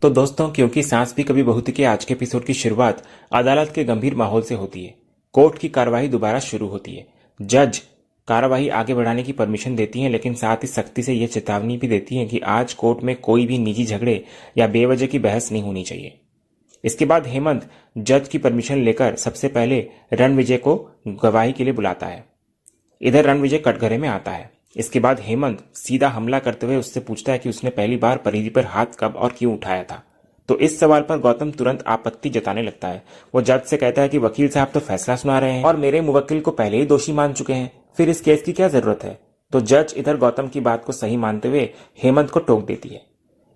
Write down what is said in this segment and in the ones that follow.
तो दोस्तों, क्योंकि सांस भी कभी बहू थी के आज के एपिसोड की शुरुआत अदालत के गंभीर माहौल से होती है। कोर्ट की कार्यवाही दोबारा शुरू होती है। जज कार्यवाही आगे बढ़ाने की परमिशन देती हैं, लेकिन साथ ही सख्ती से यह चेतावनी भी देती हैं कि आज कोर्ट में कोई भी निजी झगड़े या बेवजह की बहस नहीं होनी चाहिए। इसके बाद हेमंत जज की परमिशन लेकर सबसे पहले रणविजय को गवाही के लिए बुलाता है। इधर रणविजय कटघरे में आता है। इसके बाद हेमंत सीधा हमला करते हुए उससे पूछता है कि उसने पहली बार परिधि पर हाथ कब और क्यों उठाया था। तो इस सवाल पर गौतम तुरंत आपत्ति जताने लगता है। वो जज से कहता है कि वकील साहब तो फैसला सुना रहे हैं और मेरे मुवक्किल को पहले ही दोषी मान चुके हैं, फिर इस केस की क्या जरूरत है। तो जज इधर गौतम की बात को सही मानते हुए हेमंत को टोक देती है।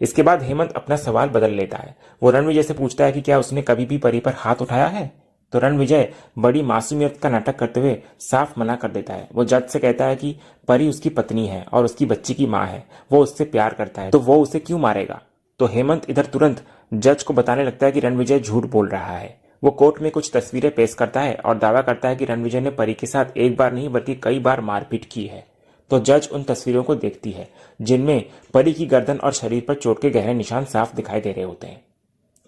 इसके बाद हेमंत अपना सवाल बदल लेता है। वो रणविजय से पूछता है कि क्या उसने कभी भी परी पर हाथ उठाया है। तो रणविजय बड़ी मासूमियत का नाटक करते हुए साफ मना कर देता है। वो जज से कहता है कि परी उसकी पत्नी है और उसकी बच्ची की मां है, वो उससे प्यार करता है, तो वो उसे क्यों मारेगा। तो हेमंत इधर तुरंत जज को बताने लगता है कि रणविजय झूठ बोल रहा है। वो कोर्ट में कुछ तस्वीरें पेश करता है और दावा करता है कि रणविजय ने परी के साथ एक बार नहीं बल्कि कई बार मारपीट की है। तो जज उन तस्वीरों को देखती है जिनमें परी की गर्दन और शरीर पर चोट के गहरे निशान साफ दिखाई दे रहे होते हैं।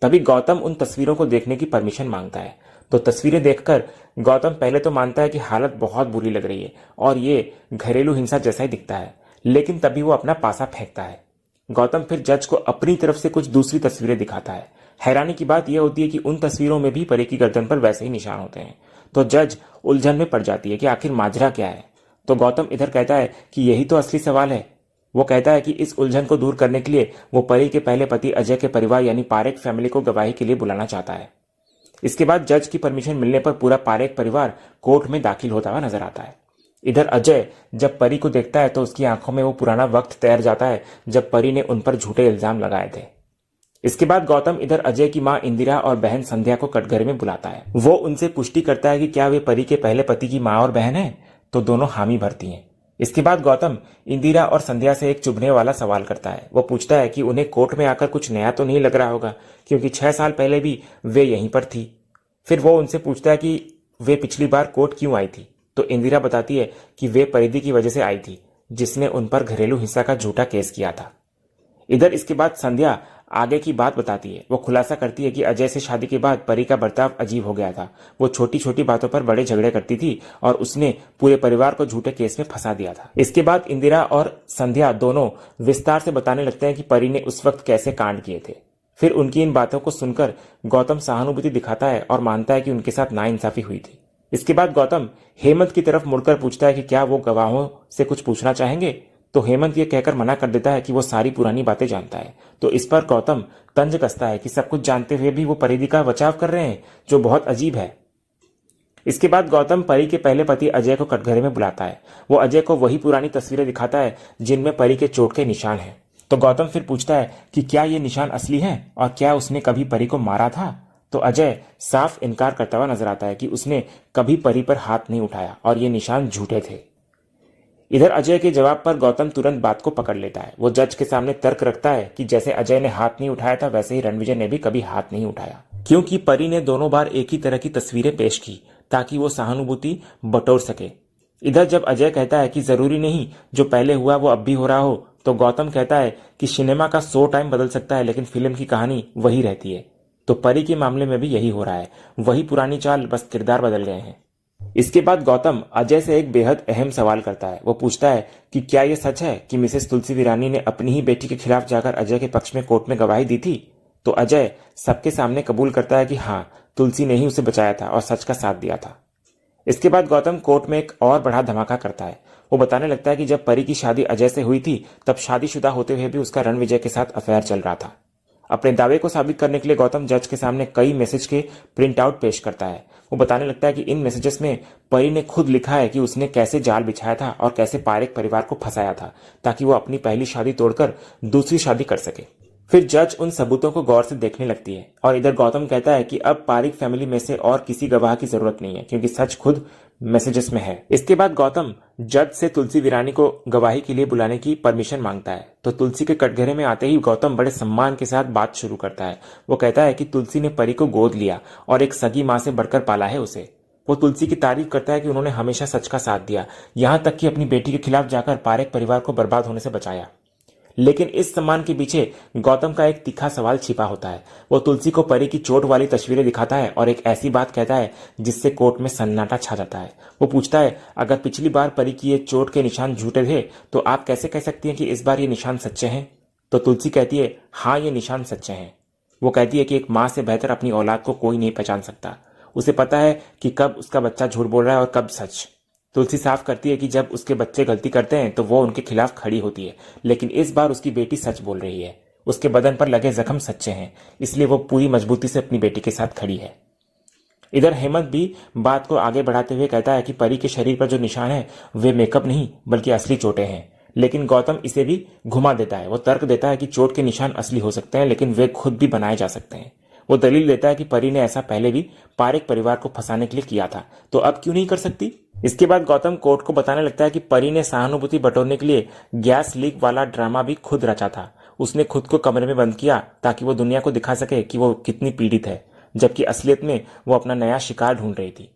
तभी गौतम उन तस्वीरों को देखने की परमिशन मांगता है। तो तस्वीरें देखकर गौतम पहले तो मानता है कि हालत बहुत बुरी लग रही है और ये घरेलू हिंसा जैसा ही दिखता है, लेकिन तभी वो अपना पासा फेंकता है। गौतम फिर जज को अपनी तरफ से कुछ दूसरी तस्वीरें दिखाता है। हैरानी की बात यह होती है कि उन तस्वीरों में भी परी की गर्दन पर वैसे ही निशान होते हैं। तो जज उलझन में पड़ जाती है कि आखिर माजरा क्या है। तो गौतम इधर कहता है कि यही तो असली सवाल है। वो कहता है कि इस उलझन को दूर करने के लिए वो परी के पहले पति अजय के परिवार यानी पारेख फैमिली को गवाही के लिए बुलाना चाहता है। इसके बाद जज की परमिशन मिलने पर पूरा पारेख परिवार कोर्ट में दाखिल होता हुआ नजर आता है। इधर अजय जब परी को देखता है तो उसकी आंखों में वो पुराना वक्त तैर जाता है जब परी ने उन पर झूठे इल्जाम लगाए थे। इसके बाद गौतम इधर अजय की मां इंदिरा और बहन संध्या को कटघरे में बुलाता है। वो उनसे पुष्टि करता है कि क्या वे परी के पहले पति की मां और बहन है। तो दोनों हामी भरती हैं। इसके बाद गौतम इंदिरा और संध्या से एक चुभने वाला सवाल करता है। वो पूछता है कि उन्हें कोर्ट में आकर कुछ नया तो नहीं लग रहा होगा, क्योंकि 6 साल पहले भी वे यहीं पर थी। फिर वो उनसे पूछता है कि वे पिछली बार कोर्ट क्यों आई थी। तो इंदिरा बताती है कि वे परिधि की वजह से आई थी, जिसने उन पर घरेलू हिंसा का झूठा केस किया था। इधर इसके बाद संध्या आगे की बात बताती है। वो खुलासा करती है कि अजय से शादी के बाद परी का बर्ताव अजीब हो गया था। वो छोटी छोटी बातों पर बड़े झगड़े करती थी और उसने पूरे परिवार को झूठे केस में फंसा दिया था। इसके बाद इंदिरा और संध्या दोनों विस्तार से बताने लगते हैं कि परी ने उस वक्त कैसे कांड किए थे। फिर उनकी इन बातों को सुनकर गौतम सहानुभूति दिखाता है और मानता है कि उनके साथ नाइंसाफी हुई थी। इसके बाद गौतम हेमंत की तरफ मुड़कर पूछता है कि क्या वो गवाहों से कुछ पूछना चाहेंगे। तो हेमंत ये कहकर मना कर देता है कि वो सारी पुरानी बातें जानता है। तो इस पर गौतम तंज कसता है कि सब कुछ जानते हुए भी वो परिधि का बचाव कर रहे हैं, जो बहुत अजीब है। इसके बाद गौतम परी के पहले पति अजय को कटघरे में बुलाता है। वो अजय को वही पुरानी तस्वीरें दिखाता है जिनमें परी के चोट के निशान हैं। तो गौतम फिर पूछता है कि क्या ये निशान असली हैं और क्या उसने कभी परी को मारा था। तो अजय साफ इनकार करता हुआ नजर आता है कि उसने कभी परी पर हाथ नहीं उठाया और ये निशान झूठे थे। इधर अजय के जवाब पर गौतम तुरंत बात को पकड़ लेता है। वो जज के सामने तर्क रखता है कि जैसे अजय ने हाथ नहीं उठाया था, वैसे ही रणविजय ने भी कभी हाथ नहीं उठाया, क्योंकि परी ने दोनों बार एक ही तरह की तस्वीरें पेश की ताकि वो सहानुभूति बटोर सके। इधर जब अजय कहता है कि जरूरी नहीं जो पहले हुआ वो अब भी हो रहा हो, तो गौतम कहता है कि सिनेमा का 100 टाइम बदल सकता है, लेकिन फिल्म की कहानी वही रहती है। तो परी के मामले में भी यही हो रहा है, वही पुरानी चाल, बस किरदार बदल गए हैं। इसके बाद गौतम अजय से एक बेहद अहम सवाल करता है। वो पूछता है कि क्या यह सच है कि मिसेस तुलसी वीरानी ने अपनी ही बेटी के खिलाफ जाकर अजय के पक्ष में कोर्ट में गवाही दी थी। तो अजय सबके सामने कबूल करता है कि हाँ, तुलसी ने ही उसे बचाया था और सच का साथ दिया था। इसके बाद गौतम कोर्ट में एक और बड़ा धमाका करता है। वो बताने लगता है कि जब परी की शादी अजय से हुई थी, तब शादीशुदा होते हुए भी उसका रणविजय के साथ अफेयर चल रहा था। अपने दावे को साबित करने के लिए गौतम जज के सामने कई मैसेज के प्रिंट आउट पेश करता है। वो बताने लगता है कि इन मैसेजेस में परी ने खुद लिखा है कि उसने कैसे जाल बिछाया था और कैसे पारेख परिवार को फंसाया था ताकि वो अपनी पहली शादी तोड़कर दूसरी शादी कर सके। फिर जज उन सबूतों को गौर से देखने लगती है और इधर गौतम कहता है कि अब पारेख फैमिली में से और किसी गवाह की जरूरत नहीं है, क्योंकि सच खुद मैसेजेस में है। इसके बाद गौतम जज से तुलसी वीरानी को गवाही के लिए बुलाने की परमिशन मांगता है। तो तुलसी के कटघरे में आते ही गौतम बड़े सम्मान के साथ बात शुरू करता है। वो कहता है कि तुलसी ने परी को गोद लिया और एक सगी मां से बढ़कर पाला है उसे। वो तुलसी की तारीफ करता है कि उन्होंने हमेशा सच का साथ दिया, यहां तक कि अपनी बेटी के खिलाफ जाकर पारेख परिवार को बर्बाद होने से बचाया। लेकिन इस सम्मान के पीछे गौतम का एक तीखा सवाल छिपा होता है। वो तुलसी को परी की चोट वाली तस्वीरें दिखाता है और एक ऐसी बात कहता है जिससे कोर्ट में सन्नाटा छा जाता है। वो पूछता है, अगर पिछली बार परी की ये चोट के निशान झूठे थे तो आप कैसे कह सकती हैं कि इस बार ये निशान सच्चे हैं? तो तुलसी कहती है, हाँ, ये निशान सच्चे हैं। वो कहती है कि एक माँ से बेहतर अपनी औलाद को कोई नहीं पहचान सकता। उसे पता है कि कब उसका बच्चा झूठ बोल रहा है और कब सच। तुलसी साफ करती है कि जब उसके बच्चे गलती करते हैं तो वो उनके खिलाफ खड़ी होती है, लेकिन इस बार उसकी बेटी सच बोल रही है। उसके बदन पर लगे जख्म सच्चे हैं, इसलिए वो पूरी मजबूती से अपनी बेटी के साथ खड़ी है। इधर हेमंत भी बात को आगे बढ़ाते हुए कहता है कि परी के शरीर पर जो निशान है वे मेकअप नहीं बल्कि असली चोटें हैं। लेकिन गौतम इसे भी घुमा देता है। वो तर्क देता है कि चोट के निशान असली हो सकते हैं, लेकिन वे खुद भी बनाए जा सकते हैं। वो दलील देता है कि परी ने ऐसा पहले भी पारेख परिवार को फंसाने के लिए किया था, तो अब क्यों नहीं कर सकती? इसके बाद गौतम कोर्ट को बताने लगता है कि परी ने सहानुभूति बटोरने के लिए गैस लीक वाला ड्रामा भी खुद रचा था। उसने खुद को कमरे में बंद किया ताकि वो दुनिया को दिखा सके कि वो कितनी पीड़ित है, जबकि असलियत में वो अपना नया शिकार ढूंढ रही थी।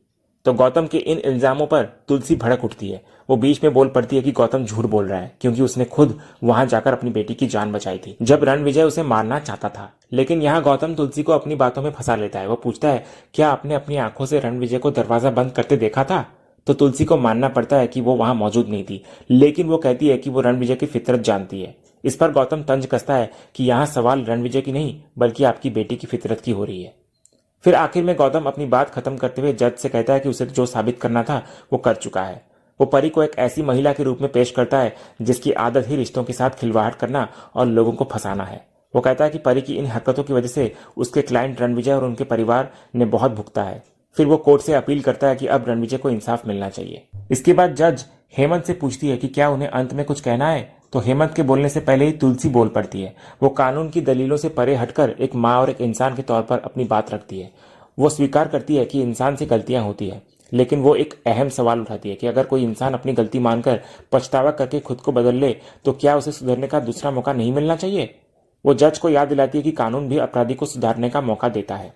तो गौतम के इन इल्जामों पर तुलसी भड़क उठती है। वो बीच में बोल पड़ती है कि गौतम झूठ बोल रहा है क्योंकि उसने खुद वहां जाकर अपनी बेटी की जान बचाई थी जब रणविजय उसे मारना चाहता था। लेकिन यहाँ गौतम तुलसी को अपनी बातों में फंसा लेता है। वो पूछता है, क्या आपने अपनी आंखों से रणविजय को दरवाजा बंद करते देखा था? तो तुलसी को मानना पड़ता है कि वो वहां मौजूद नहीं थी, लेकिन वो कहती है कि वो रणविजय की फितरत जानती है। इस पर गौतम तंज कसता है कि यहाँ सवाल रणविजय की नहीं बल्कि आपकी बेटी की फितरत की हो रही है। फिर आखिर में गौतम अपनी बात खत्म करते हुए जज से कहता है कि उसे जो साबित करना था वो कर चुका है। वो परी को एक ऐसी महिला के रूप में पेश करता है जिसकी आदत ही रिश्तों के साथ खिलवाड़ करना और लोगों को फंसाना है। वो कहता है कि परी की इन हरकतों की वजह से उसके क्लाइंट रणविजय और उनके परिवार ने बहुत भुगता है। फिर वो कोर्ट से अपील करता है कि अब रणविजय को इंसाफ मिलना चाहिए। इसके बाद जज हेमंत से पूछती है कि क्या उन्हें अंत में कुछ कहना है, तो हेमंत के बोलने से पहले ही तुलसी बोल पड़ती है। वो कानून की दलीलों से परे हटकर एक माँ और एक इंसान के तौर पर अपनी बात रखती है। वो स्वीकार करती है कि इंसान से गलतियां होती है, लेकिन वो एक अहम सवाल उठाती है कि अगर कोई इंसान अपनी गलती मानकर पछतावा करके खुद को बदल ले तो क्या उसे सुधरने का दूसरा मौका नहीं मिलना चाहिए? वो जज को याद दिलाती है कि कानून भी अपराधी को सुधारने का मौका देता है।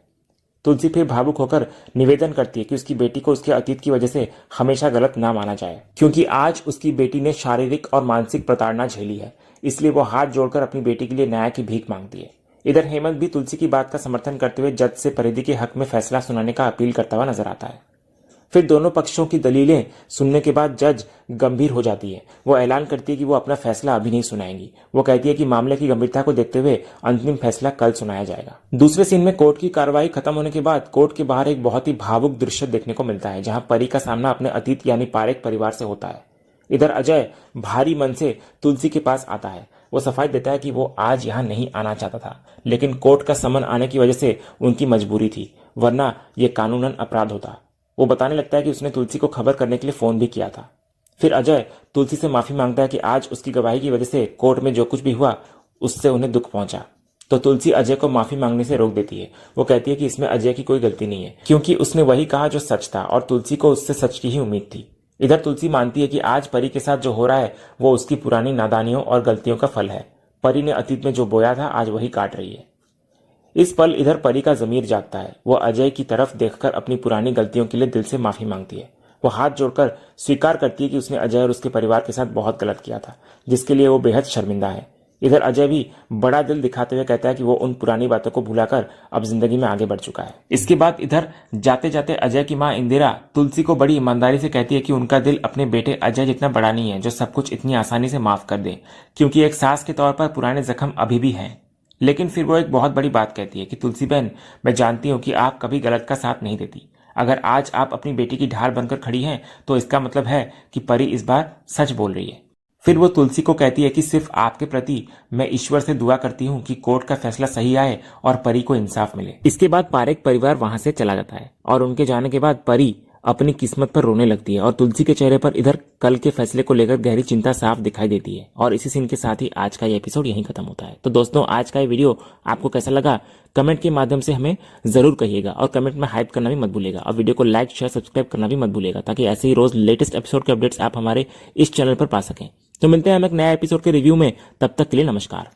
तुलसी फिर भावुक होकर निवेदन करती है कि उसकी बेटी को उसके अतीत की वजह से हमेशा गलत ना माना जाए, क्योंकि आज उसकी बेटी ने शारीरिक और मानसिक प्रताड़ना झेली है। इसलिए वो हाथ जोड़कर अपनी बेटी के लिए न्याय की भीख मांगती है। इधर हेमंत भी तुलसी की बात का समर्थन करते हुए जज से परिधि के हक में फैसला सुनाने का अपील करता हुआ नजर आता है। फिर दोनों पक्षों की दलीलें सुनने के बाद जज गंभीर हो जाती है। वो ऐलान करती है कि वो अपना फैसला अभी नहीं सुनाएंगी। वो कहती है कि मामले की गंभीरता को देखते हुए अंतिम फैसला कल सुनाया जाएगा। दूसरे सीन में कोर्ट की कार्रवाई खत्म होने के बाद कोर्ट के बाहर एक बहुत ही भावुक दृश्य देखने को मिलता है, जहां परी का सामना अपने अतीत यानी पारेख परिवार से होता है। इधर अजय भारी मन से तुलसी के पास आता है। वो सफाई देता है कि वो आज यहाँ नहीं आना चाहता था, लेकिन कोर्ट का समन आने की वजह से उनकी मजबूरी थी, वरना ये कानूनन अपराध होता। वो बताने लगता है कि उसने तुलसी को खबर करने के लिए फोन भी किया था। फिर अजय तुलसी से माफी मांगता है कि आज उसकी गवाही की वजह से कोर्ट में जो कुछ भी हुआ उससे उन्हें दुख पहुंचा। तो तुलसी अजय को माफी मांगने से रोक देती है। वो कहती है कि इसमें अजय की कोई गलती नहीं है, क्योंकि उसने वही कहा जो सच था और तुलसी को उससे सच की ही उम्मीद थी। इधर तुलसी मानती है कि आज परी के साथ जो हो रहा है वो उसकी पुरानी नादानियों और गलतियों का फल है। परी ने अतीत में जो बोया था आज वही काट रही है। इस पल इधर परी का जमीर जागता है। वो अजय की तरफ देखकर अपनी पुरानी गलतियों के लिए दिल से माफी मांगती है। वो हाथ जोड़कर स्वीकार करती है कि उसने अजय और उसके परिवार के साथ बहुत गलत किया था, जिसके लिए वो बेहद शर्मिंदा है। इधर अजय भी बड़ा दिल दिखाते हुए कहता है कि वो उन पुरानी बातों को भुलाकर अब जिंदगी में आगे बढ़ चुका है। इसके बाद इधर जाते जाते अजय की माँ इंदिरा तुलसी को बड़ी ईमानदारी से कहती है कि उनका दिल अपने बेटे अजय जितना बड़ा नहीं है जो सब कुछ इतनी आसानी से माफ कर दे, क्योंकि एक सास के तौर पर पुराने जख्म अभी भी हैं। लेकिन फिर वो एक बहुत बड़ी बात कहती है कि तुलसी बहन, मैं जानती हूँ कि आप कभी गलत का साथ नहीं देती। अगर आज आप अपनी बेटी की ढाल बनकर खड़ी हैं तो इसका मतलब है कि परी इस बार सच बोल रही है। फिर वो तुलसी को कहती है कि सिर्फ आपके प्रति मैं ईश्वर से दुआ करती हूँ कि कोर्ट का फैसला सही आए और परी को इंसाफ मिले। इसके बाद पारेख परिवार वहां से चला जाता है और उनके जाने के बाद परी अपनी किस्मत पर रोने लगती है और तुलसी के चेहरे पर इधर कल के फैसले को लेकर गहरी चिंता साफ दिखाई देती है। और इसी सीन के साथ ही आज का ये एपिसोड यहीं खत्म होता है। तो दोस्तों, आज का ये वीडियो आपको कैसा लगा कमेंट के माध्यम से हमें जरूर कहिएगा और कमेंट में हाइप करना भी मत भूलिएगा और वीडियो को लाइक शेयर सब्सक्राइब करना भी मत भूलिएगा, ताकि ऐसे ही रोज लेटेस्ट एपिसोड के अपडेट्स आप हमारे इस चैनल पर पा सकें। तो मिलते हैं हम एक नया एपिसोड के रिव्यू में, तब तक के लिए नमस्कार।